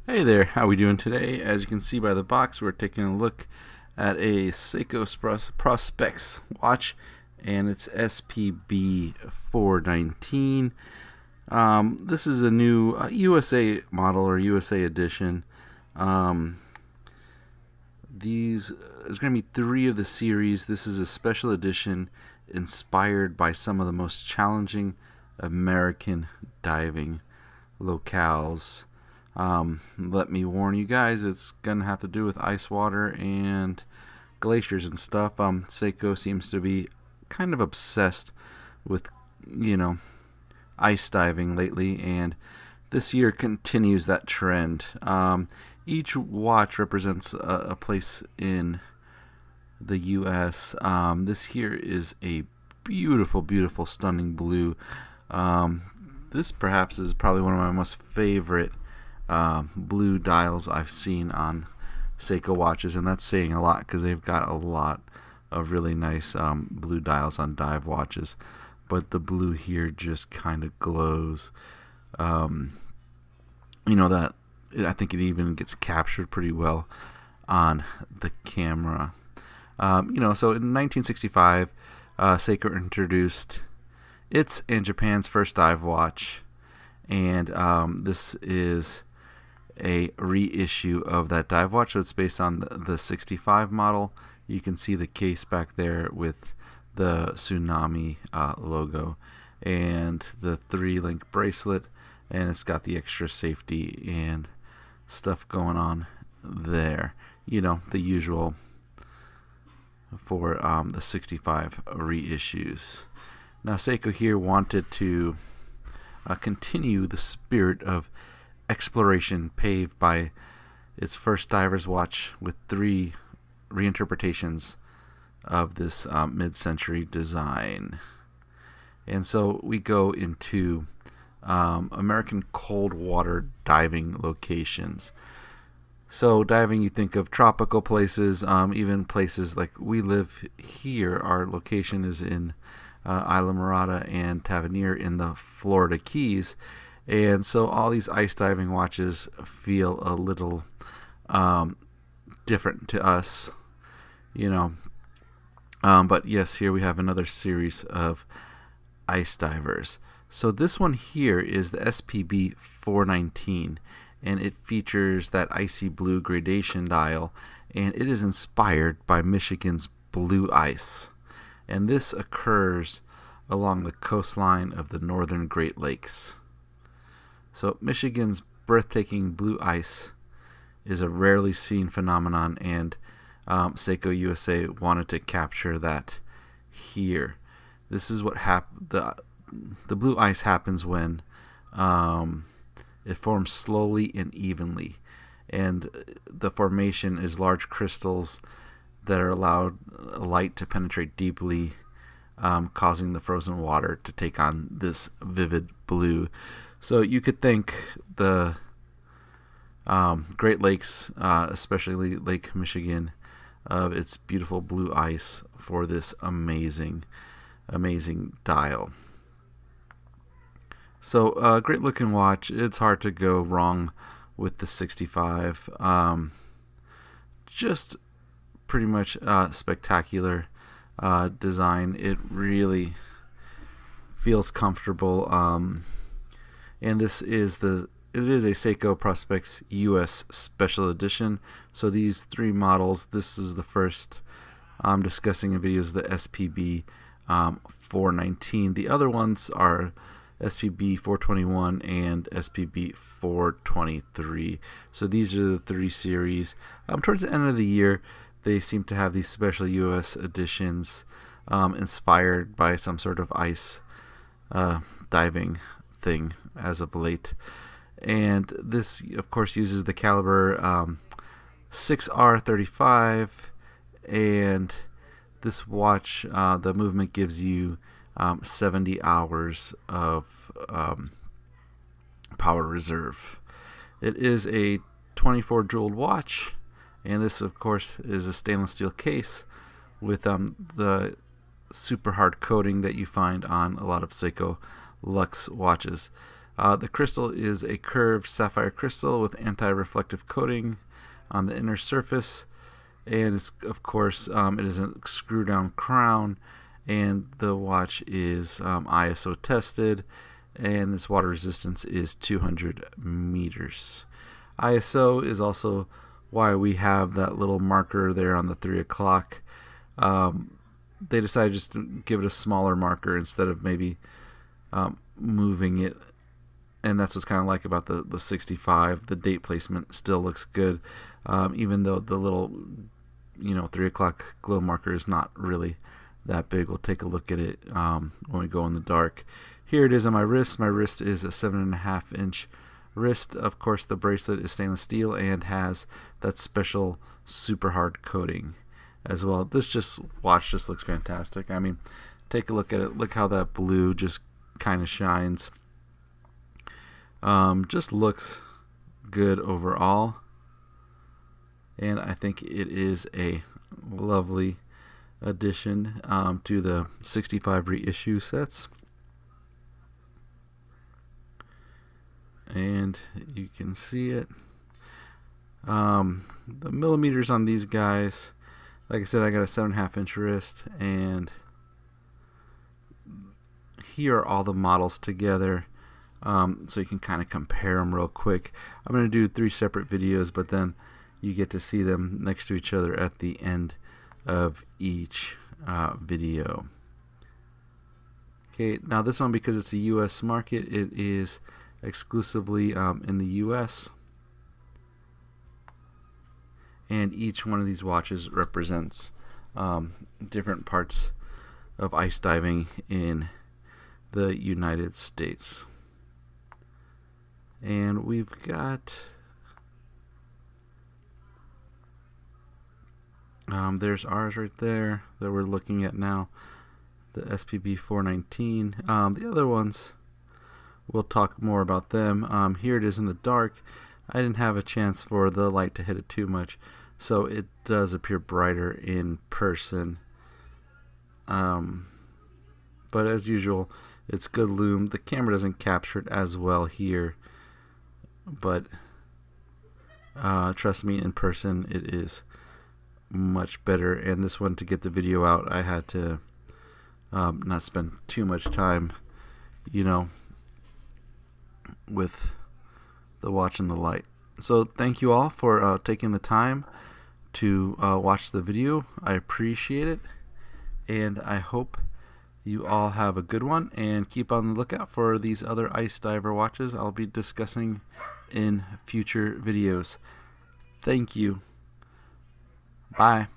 Hey there, how we doing today? As you can see by the box, we're taking a look at a Seiko Prospex watch, and it's SPB419. This is a new USA model or USA edition. Um, these There's going to be three of the series. This is a special edition inspired by some of the most challenging American diving locales. Let me warn you guys, it's gonna have to do with ice water and glaciers and stuff. Seiko seems to be kind of obsessed with, you know, ice diving lately, and this year continues that trend. Each watch represents a place in the U.S. This here is a beautiful, beautiful, stunning blue. This perhaps is probably one of my most favorite blue dials I've seen on Seiko watches, and that's saying a lot because they've got a lot of really nice blue dials on dive watches. But the blue here just kind of glows. That I think it even gets captured pretty well on the camera. So in 1965, Seiko introduced its and Japan's first dive watch, and this is a reissue of that dive watch. So it's based on the 65 model. You can see the case back there with the tsunami logo and the 3-link bracelet, and it's got the extra safety and stuff going on there. The usual for the 65 reissues. Now Seiko here wanted to continue the spirit of exploration paved by its first diver's watch with 3 reinterpretations of this mid-century design. And so we go into American cold water diving locations. So diving, you think of tropical places, even places like we live here. Our location is in Isla Morada and Tavernier in the Florida Keys. And so all these ice diving watches feel a little different to us, But yes, here we have another series of ice divers. So this one here is the SPB 419, and it features that icy blue gradation dial, and it is inspired by Michigan's blue ice. And this occurs along the coastline of the northern Great Lakes. So Michigan's breathtaking blue ice is a rarely seen phenomenon, and Seiko USA wanted to capture that here. This is what the blue ice happens when it forms slowly and evenly, and the formation is large crystals that are allowed light to penetrate deeply, causing the frozen water to take on this vivid blue. So you could thank the Great Lakes, especially Lake Michigan, of its beautiful blue ice for this amazing, amazing dial. So great looking watch. It's hard to go wrong with the 65. Just pretty much spectacular design. It really feels comfortable. And this is it is a Seiko Prospex US Special Edition. So these 3 models, this is the first I'm discussing in videos, the SPB 419. The other ones are SPB 421 and SPB 423. So these are the 3 series. Towards the end of the year, they seem to have these special US editions inspired by some sort of ice diving thing as of late. And this, of course, uses the caliber 6R35, and this watch, the movement gives you 70 hours of power reserve. It is a 24-jeweled watch, and this, of course, is a stainless steel case with the super hard coating that you find on a lot of Seiko Lux watches. The crystal is a curved sapphire crystal with anti-reflective coating on the inner surface, and it's, of course, it is a screw-down crown, and the watch is ISO tested, and its water resistance is 200 meters. ISO is also why we have that little marker there on the 3 o'clock. They decided just to give it a smaller marker instead of maybe moving it, and that's what's kind of like about the 65. The date placement still looks good, even though the little 3 o'clock glow marker is not really that big. We'll take a look at it when we go in the dark. Here it is on my wrist. My wrist is a 7.5 inch wrist. Of course, the bracelet is stainless steel and has that special super hard coating as well. This watch just looks fantastic. I mean, take a look at it. Look how that blue just kind of shines. Just looks good overall, and I think it is a lovely addition to the 65 reissue sets. And you can see it. The millimeters on these guys, like I said, I got a 7.5 inch wrist, and here are all the models together, so you can kind of compare them real quick. I'm going to do 3 separate videos, but then you get to see them next to each other at the end of each video. Okay, now this one, because it's a US market, it is exclusively in the US, and each one of these watches represents different parts of ice diving in the United States. And we've got there's ours right there that we're looking at now, the SPB419. The other ones, we'll talk more about them. Here it is in the dark. I didn't have a chance for the light to hit it too much, so it does appear brighter in person. But as usual, it's good lume. The camera doesn't capture it as well here, but trust me, in person it is much better. And this one, to get the video out, I had to not spend too much time, with the watch and the light. So thank you all for taking the time to watch the video. I appreciate it, and I hope you all have a good one, and keep on the lookout for these other ice diver watches I'll be discussing in future videos. Thank you. Bye.